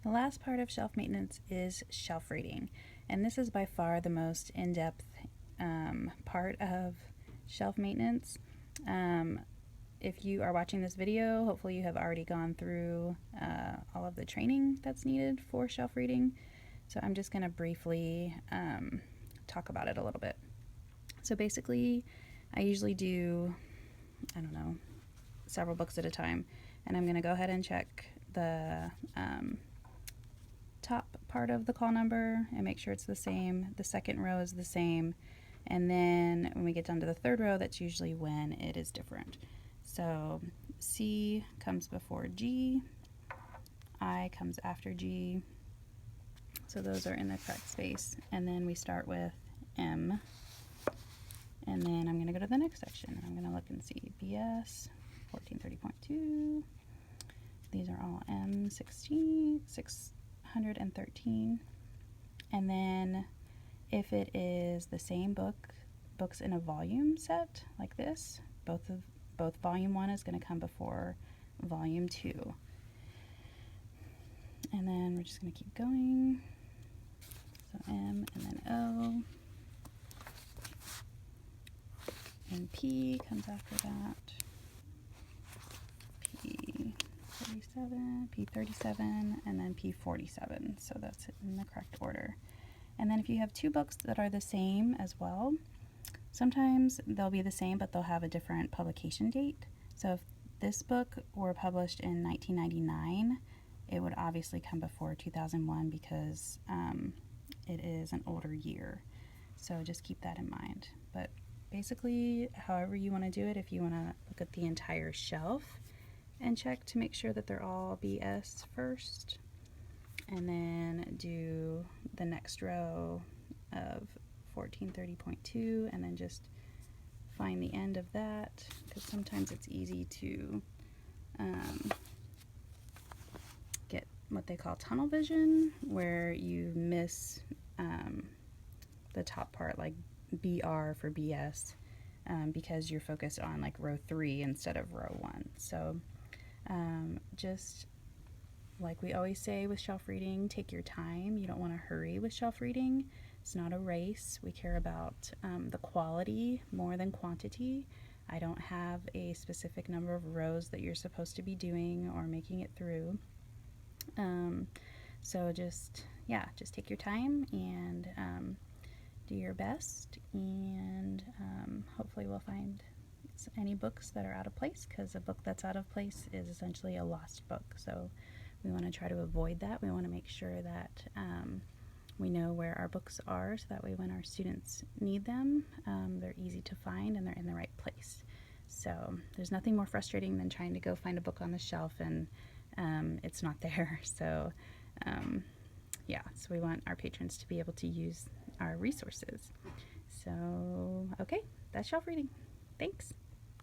The last part of shelf maintenance is shelf reading, and this is by far the most in-depth part of shelf maintenance. If you are watching this video, hopefully you have already gone through all of the training that's needed for shelf reading. So I'm just going to briefly talk about it a little bit. So basically, I usually do, I don't know, several books at a time, and I'm going to go ahead and check the top part of the call number and make sure it's the same. The second row is the same, and then when we get down to the third row, that's usually when it is different. So C comes before G, I comes after G, so those are in the correct space, and then we start with M, and then I'm going to go to the next section. I'm going to look and see BS 1430.2. These are all M16, 613. And then if it is the same books in a volume set like this, both volume 1 is going to come before volume 2. And then we're just going to keep going. So M and then O. And P comes after that. P37, P37, and then P47. So that's in the correct order. And then if you have two books that are the same as well, sometimes they'll be the same, but they'll have a different publication date. So if this book were published in 1999, it would obviously come before 2001 because it is an older year. So just keep that in mind. But basically, however you want to do it, if you want to look at the entire shelf and check to make sure that they're all BS first, and then do the next row of 1430.2, and then just find the end of that, because sometimes it's easy to get what they call tunnel vision, where you miss the top part, like BR for BS, because you're focused on like row 3 instead of row 1. So just like we always say with shelf reading, take your time. You don't want to hurry with shelf reading. It's not a race. We care about the quality more than quantity. I don't have a specific number of rows that you're supposed to be doing or making it through. So just take your time and do your best, and hopefully we'll find any books that are out of place, because a book that's out of place is essentially a lost book. So we want to try to avoid that. We want to make sure that we know where our books are, so that way when our students need them, they're easy to find and they're in the right place. So there's nothing more frustrating than trying to go find a book on the shelf and it's not there. So so we want our patrons to be able to use our resources. So okay, that's shelf reading. Thanks.